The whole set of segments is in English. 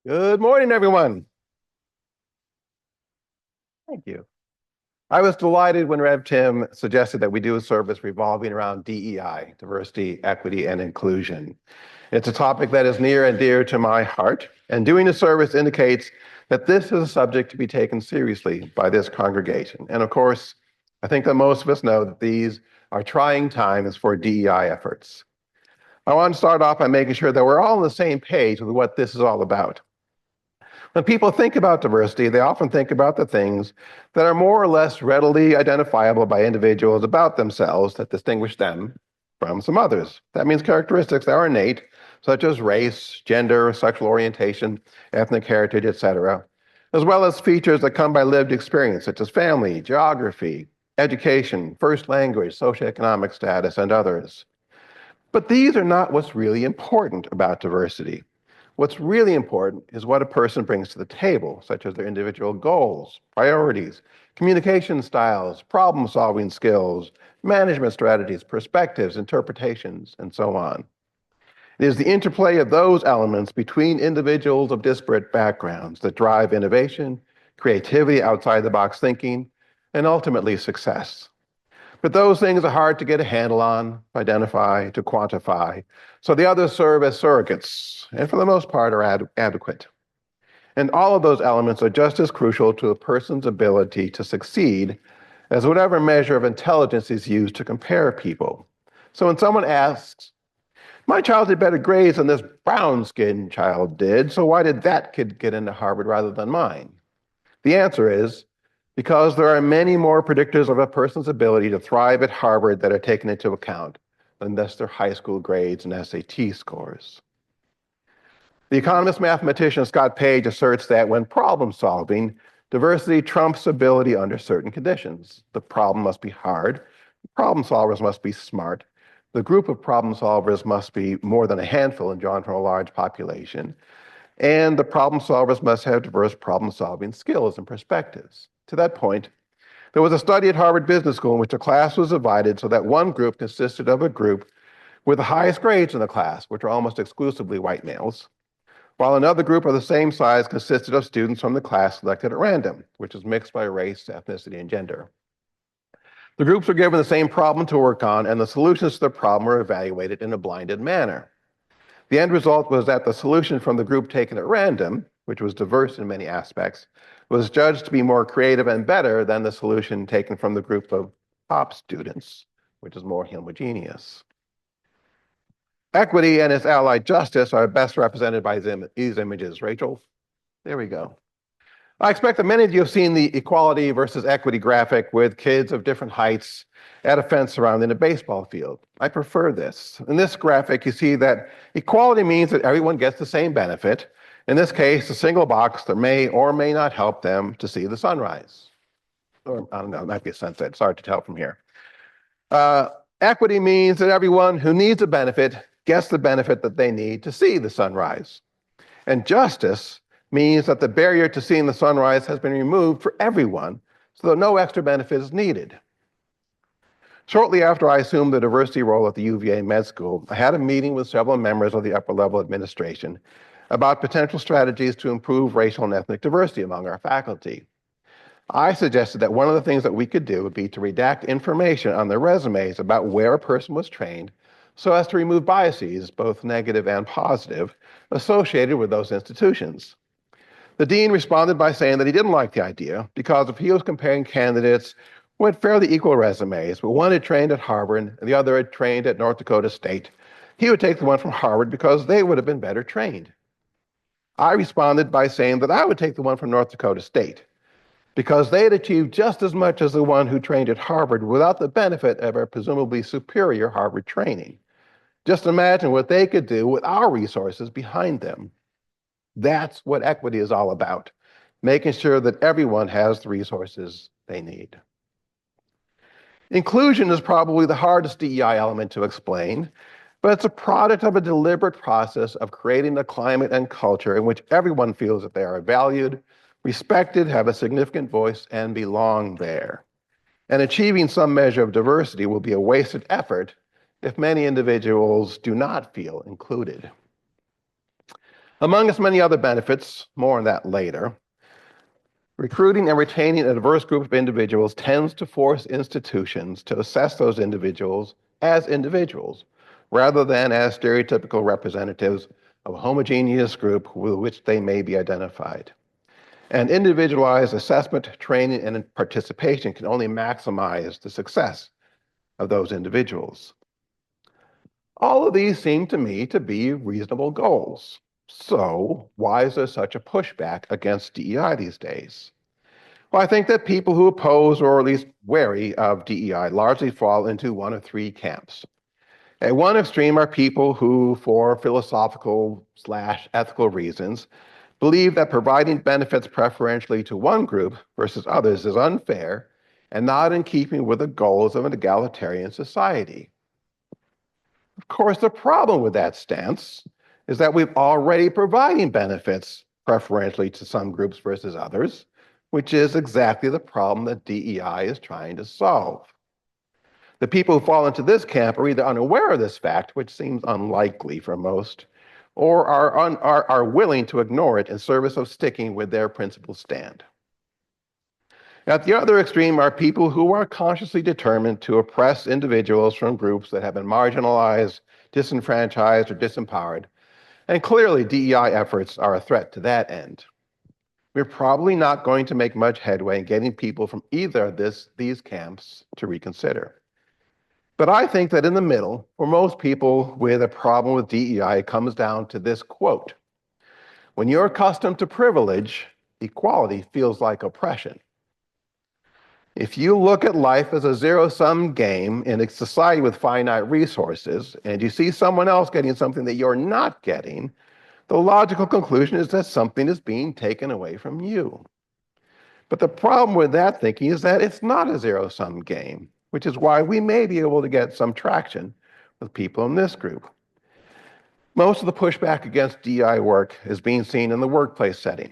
Good morning, everyone. Thank you. I was delighted when Rev Tim suggested that we do a service revolving around DEI, diversity, equity, and inclusion. It's a topic that is near and dear to my heart, and doing a service indicates that this is a subject to be taken seriously by this congregation. And of course, I think that most of us know that these are trying times for DEI efforts. I want to start off by making sure that we're all on the same page with what this is all about. When people think about diversity, they often think about the things that are more or less readily identifiable by individuals about themselves that distinguish them from some others. That means characteristics that are innate, such as race, gender, sexual orientation, ethnic heritage, etc., as well as features that come by lived experience, such as family, geography, education, first language, socioeconomic status, and others. But these are not what's really important about diversity. What's really important is what a person brings to the table, such as their individual goals, priorities, communication styles, problem-solving skills, management strategies, perspectives, interpretations, and so on. It is the interplay of those elements between individuals of disparate backgrounds that drive innovation, creativity, outside-the-box thinking, and ultimately success. But those things are hard to get a handle on, identify, to quantify, so the others serve as surrogates, and for the most part are adequate. And all of those elements are just as crucial to a person's ability to succeed as whatever measure of intelligence is used to compare people. So when someone asks, my child did better grades than this brown-skinned child did, so why did that kid get into Harvard rather than mine? The answer is, because there are many more predictors of a person's ability to thrive at Harvard that are taken into account than just their high school grades and SAT scores. The economist mathematician Scott Page asserts that when problem solving, diversity trumps ability under certain conditions. The problem must be hard, problem solvers must be smart, the group of problem solvers must be more than a handful and drawn from a large population, and the problem solvers must have diverse problem solving skills and perspectives. To that point, there was a study at Harvard Business School in which a class was divided so that one group consisted of a group with the highest grades in the class, which are almost exclusively white males, while another group of the same size consisted of students from the class selected at random, which is mixed by race, ethnicity, and gender. The groups were given the same problem to work on, and the solutions to the problem were evaluated in a blinded manner. The end result was that the solution from the group taken at random, which was diverse in many aspects, was judged to be more creative and better than the solution taken from the group of top students, which is more homogeneous. Equity and its ally justice are best represented by these images. Rachel, there we go. I expect that many of you have seen the equality versus equity graphic with kids of different heights at a fence surrounding a baseball field. I prefer this. In this graphic, you see that equality means that everyone gets the same benefit. In this case, a single box that may or may not help them to see the sunrise. Or, I don't know, it might be a sunset. It's hard to tell from here. Equity means that everyone who needs a benefit gets the benefit that they need to see the sunrise. And justice means that the barrier to seeing the sunrise has been removed for everyone, so that no extra benefit is needed. Shortly after I assumed the diversity role at the UVA Med School, I had a meeting with several members of the upper level administration about potential strategies to improve racial and ethnic diversity among our faculty. I suggested that one of the things that we could do would be to redact information on their resumes about where a person was trained so as to remove biases, both negative and positive, associated with those institutions. The dean responded by saying that he didn't like the idea because if he was comparing candidates who had fairly equal resumes, but one had trained at Harvard and the other had trained at North Dakota State, he would take the one from Harvard because they would have been better trained. I responded by saying that I would take the one from North Dakota State because they had achieved just as much as the one who trained at Harvard without the benefit of a presumably superior Harvard training. Just imagine what they could do with our resources behind them. That's what equity is all about, making sure that everyone has the resources they need. Inclusion is probably the hardest DEI element to explain, but it's a product of a deliberate process of creating a climate and culture in which everyone feels that they are valued, respected, have a significant voice, and belong there. And achieving some measure of diversity will be a wasted effort if many individuals do not feel included. Among its many other benefits, more on that later, recruiting and retaining a diverse group of individuals tends to force institutions to assess those individuals as individuals, rather than as stereotypical representatives of a homogeneous group with which they may be identified. And individualized assessment, training, and participation can only maximize the success of those individuals. All of these seem to me to be reasonable goals. So why is there such a pushback against DEI these days? Well, I think that people who oppose or at least wary of DEI largely fall into one of three camps. At one extreme are people who, for philosophical/ethical reasons, believe that providing benefits preferentially to one group versus others is unfair and not in keeping with the goals of an egalitarian society. Of course, the problem with that stance is that we're already providing benefits preferentially to some groups versus others, which is exactly the problem that DEI is trying to solve. The people who fall into this camp are either unaware of this fact, which seems unlikely for most, or are willing to ignore it in service of sticking with their principled stand. At the other extreme are people who are consciously determined to oppress individuals from groups that have been marginalized, disenfranchised, or disempowered, and clearly DEI efforts are a threat to that end. We're probably not going to make much headway in getting people from either of these camps to reconsider. But I think that in the middle, for most people with a problem with DEI, it comes down to this quote: when you're accustomed to privilege, equality feels like oppression. If you look at life as a zero-sum game in a society with finite resources, and you see someone else getting something that you're not getting, the logical conclusion is that something is being taken away from you. But the problem with that thinking is that it's not a zero-sum game, which is why we may be able to get some traction with people in this group. Most of the pushback against DEI work is being seen in the workplace setting.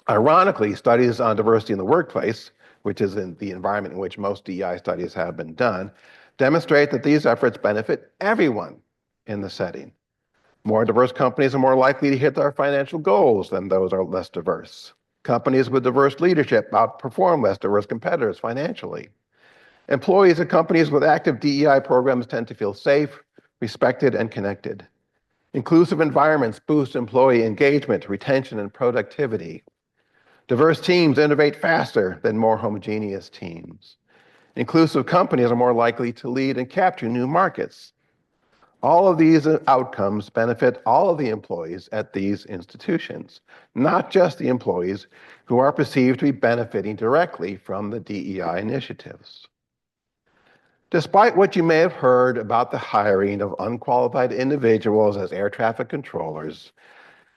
Ironically, studies on diversity in the workplace, which is in the environment in which most DEI studies have been done, demonstrate that these efforts benefit everyone in the setting. More diverse companies are more likely to hit their financial goals than those are less diverse. Companies with diverse leadership outperform less diverse competitors financially. Employees at companies with active DEI programs tend to feel safe, respected, and connected. Inclusive environments boost employee engagement, retention, and productivity. Diverse teams innovate faster than more homogeneous teams. Inclusive companies are more likely to lead and capture new markets. All of these outcomes benefit all of the employees at these institutions, not just the employees who are perceived to be benefiting directly from the DEI initiatives. Despite what you may have heard about the hiring of unqualified individuals as air traffic controllers,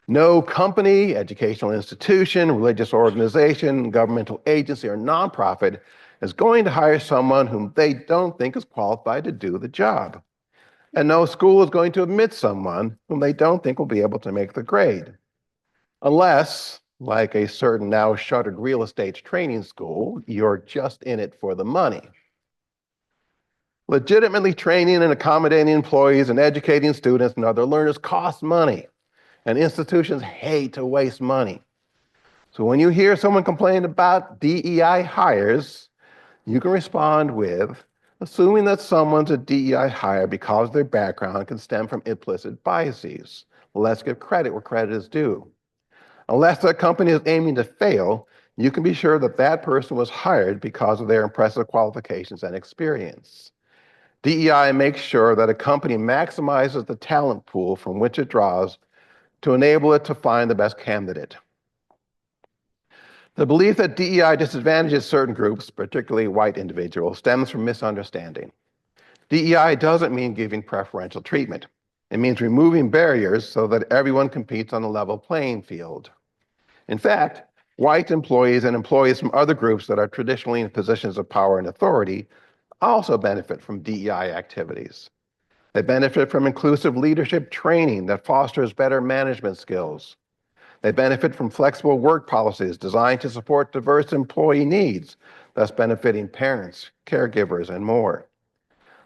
no company, educational institution, religious organization, governmental agency, or nonprofit is going to hire someone whom they don't think is qualified to do the job. And no school is going to admit someone whom they don't think will be able to make the grade. Unless, like a certain now shuttered real estate training school, you're just in it for the money. Legitimately training and accommodating employees and educating students and other learners costs money. And institutions hate to waste money. So when you hear someone complain about DEI hires, you can respond with, assuming that someone's a DEI hire because their background can stem from implicit biases. Let's give credit where credit is due. Unless that company is aiming to fail, you can be sure that that person was hired because of their impressive qualifications and experience. DEI makes sure that a company maximizes the talent pool from which it draws to enable it to find the best candidate. The belief that DEI disadvantages certain groups, particularly white individuals, stems from misunderstanding. DEI doesn't mean giving preferential treatment. It means removing barriers so that everyone competes on a level playing field. In fact, white employees and employees from other groups that are traditionally in positions of power and authority also benefit from DEI activities. They benefit from inclusive leadership training that fosters better management skills. They benefit from flexible work policies designed to support diverse employee needs, thus benefiting parents, caregivers, and more.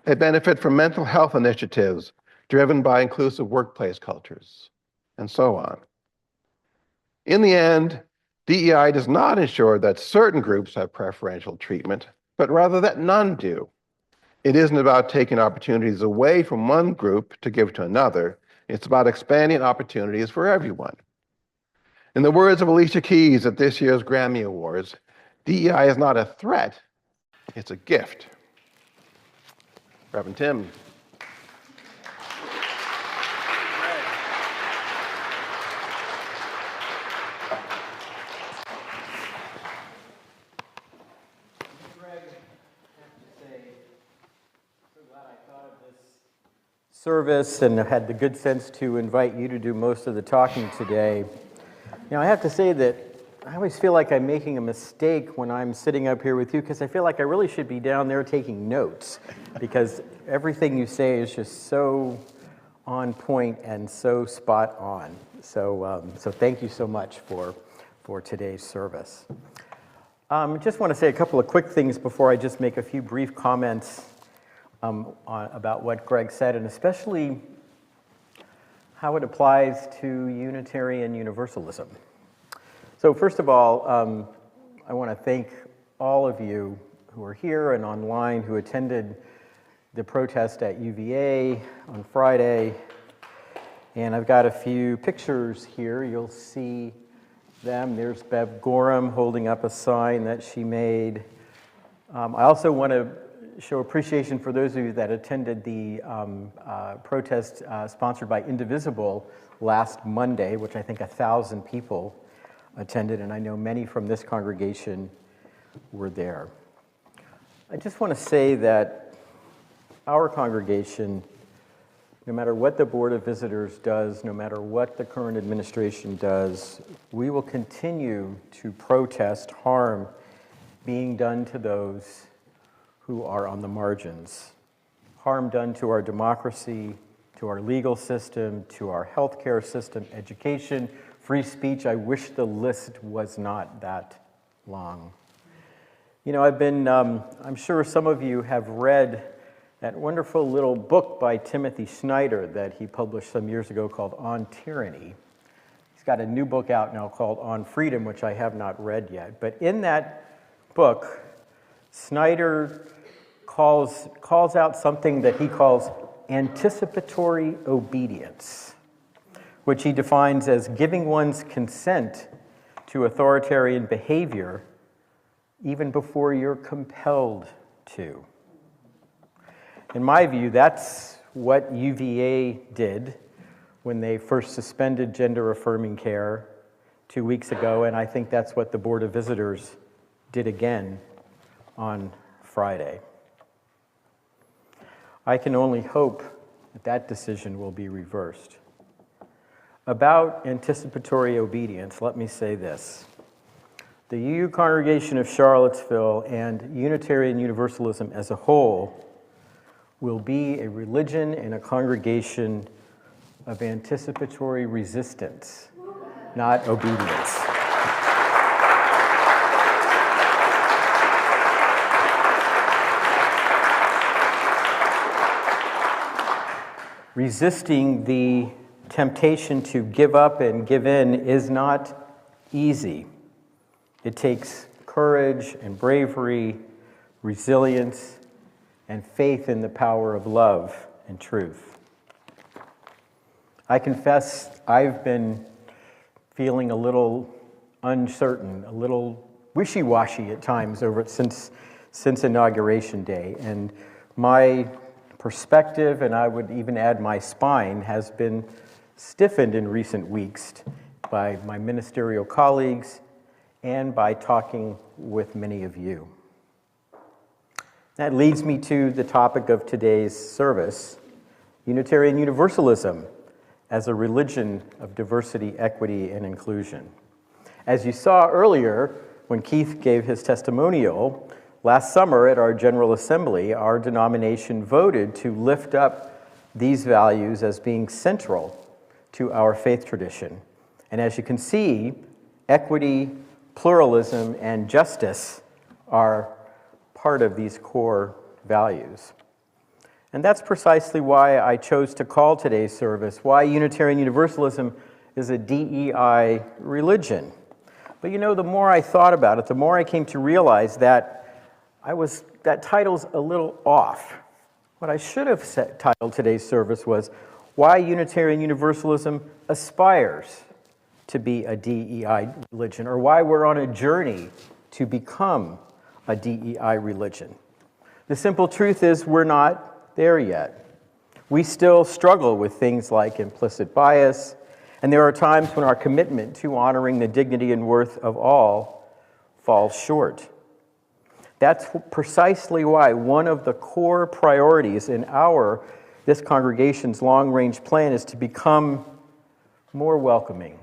They benefit from mental health initiatives driven by inclusive workplace cultures, and so on. In the end, DEI does not ensure that certain groups have preferential treatment, but rather that none do. It isn't about taking opportunities away from one group to give to another. It's about expanding opportunities for everyone. In the words of Alicia Keys at this year's Grammy Awards, DEI is not a threat, it's a gift. Reverend Tim. Service and had the good sense to invite you to do most of the talking today. You know, I have to say that I always feel like I'm making a mistake when I'm sitting up here with you because I feel like I really should be down there taking notes because everything you say is just so on point and so spot on. So thank you so much for today's service. Just want to say a couple of quick things before I just make a few brief comments about what Greg said, and especially how it applies to Unitarian Universalism. So first of all, I want to thank all of you who are here and online who attended the protest at UVA on Friday. And I've got a few pictures here. You'll see them. There's Bev Gorham holding up a sign that she made. I also want to show appreciation for those of you that attended the protest sponsored by Indivisible last Monday, which I think 1,000 people attended, and I know many from this congregation were there. I just want to say that our congregation, no matter what the Board of Visitors does, no matter what the current administration does, we will continue to protest harm being done to those who are on the margins. Harm done to our democracy, to our legal system, to our healthcare system, education, free speech. I wish the list was not that long. You know, I'm sure some of you have read that wonderful little book by Timothy Snyder that he published some years ago called On Tyranny. He's got a new book out now called On Freedom, which I have not read yet. But in that book, Snyder calls out something that he calls anticipatory obedience, which he defines as giving one's consent to authoritarian behavior even before you're compelled to. In my view, that's what UVA did when they first suspended gender-affirming care 2 weeks ago, and I think that's what the Board of Visitors did again on Friday. I can only hope that that decision will be reversed. About anticipatory obedience, let me say this. The UU Congregation of Charlottesville and Unitarian Universalism as a whole will be a religion and a congregation of anticipatory resistance, not obedience. Resisting the temptation to give up and give in is not easy. It takes courage and bravery, resilience, and faith in the power of love and truth. I confess I've been feeling a little uncertain, a little wishy-washy at times since Inauguration Day, and my perspective, and I would even add my spine, has been stiffened in recent weeks by my ministerial colleagues and by talking with many of you. That leads me to the topic of today's service, Unitarian Universalism as a religion of diversity, equity, and inclusion. As you saw earlier, when Keith gave his testimonial, last summer at our General Assembly, our denomination voted to lift up these values as being central to our faith tradition. And as you can see, equity, pluralism, and justice are part of these core values. And that's precisely why I chose to call today's service, why Unitarian Universalism is a DEI religion. But you know, the more I thought about it, the more I came to realize that that title's a little off. What I should have titled today's service was Why Unitarian Universalism Aspires to be a DEI religion, or why we're on a journey to become a DEI religion. The simple truth is we're not there yet. We still struggle with things like implicit bias, and there are times when our commitment to honoring the dignity and worth of all falls short. That's precisely why one of the core priorities in this congregation's long-range plan is to become more welcoming,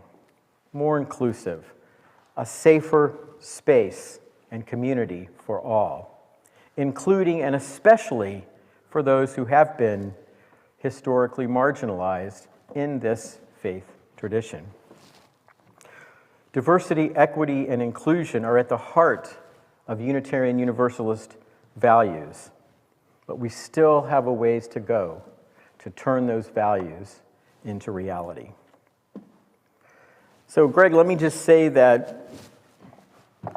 more inclusive, a safer space and community for all, including and especially for those who have been historically marginalized in this faith tradition. Diversity, equity, and inclusion are at the heart of Unitarian Universalist values, but we still have a ways to go to turn those values into reality. So, Greg, let me just say that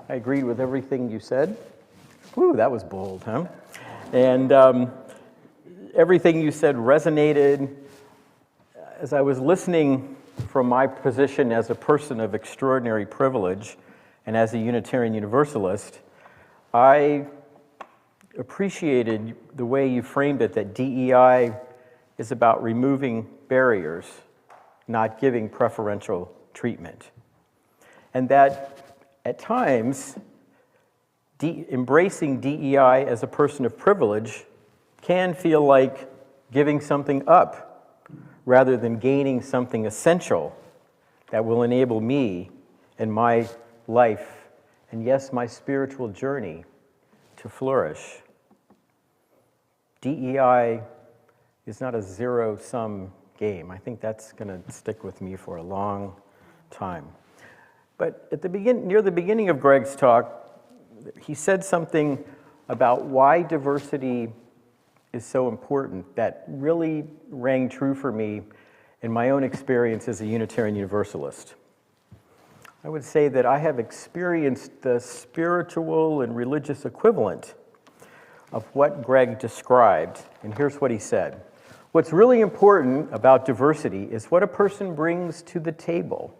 I agreed with everything you said. Whew, that was bold, huh? And everything you said resonated. As I was listening from my position as a person of extraordinary privilege and as a Unitarian Universalist, I appreciated the way you framed it, that DEI is about removing barriers, not giving preferential treatment. And that at times, embracing DEI as a person of privilege can feel like giving something up rather than gaining something essential that will enable me and my life, and yes, my spiritual journey to flourish. DEI is not a zero-sum game. I think that's going to stick with me for a long time. But near the beginning of Greg's talk, he said something about why diversity is so important that really rang true for me in my own experience as a Unitarian Universalist. I would say that I have experienced the spiritual and religious equivalent of what Greg described, and here's what he said. What's really important about diversity is what a person brings to the table,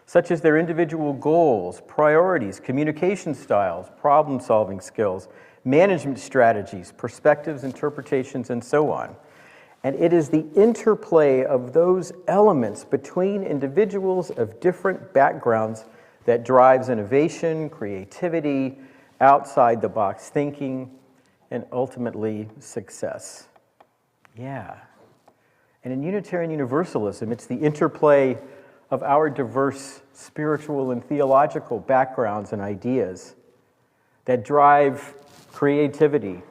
such as their individual goals, priorities, communication styles, problem-solving skills, management strategies, perspectives, interpretations, and so on. And it is the interplay of those elements between individuals of different backgrounds that drives innovation, creativity, outside-the-box thinking, and ultimately success. Yeah. And in Unitarian Universalism, it's the interplay of our diverse spiritual and theological backgrounds and ideas that drive creativity,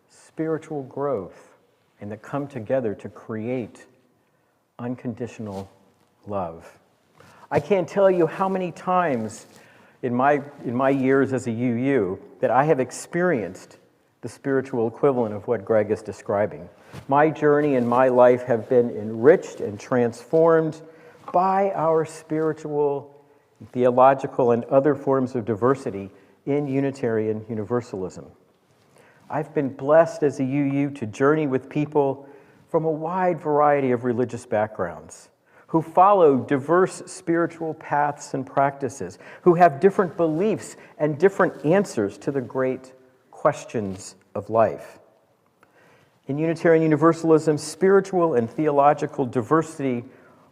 spiritual growth, and that come together to create unconditional love. I can't tell you how many times in my years as a UU that I have experienced the spiritual equivalent of what Greg is describing. My journey and my life have been enriched and transformed by our spiritual, theological, and other forms of diversity in Unitarian Universalism. I've been blessed as a UU to journey with people from a wide variety of religious backgrounds, who follow diverse spiritual paths and practices, who have different beliefs and different answers to the great questions of life. In Unitarian Universalism, spiritual and theological diversity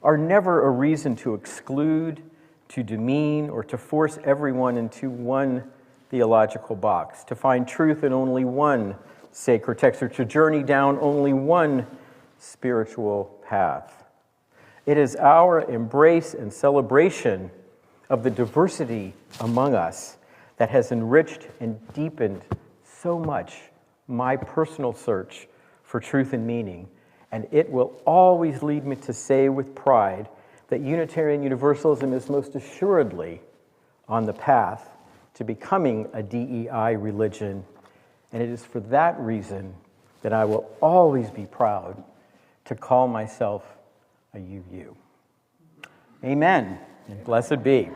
are never a reason to exclude, to demean, or to force everyone into one theological box, to find truth in only one sacred text, or to journey down only one spiritual path. It is our embrace and celebration of the diversity among us that has enriched and deepened so much my personal search for truth and meaning, and it will always lead me to say with pride that Unitarian Universalism is most assuredly on the path to becoming a DEI religion, and it is for that reason that I will always be proud to call myself a UU. Amen. And blessed be.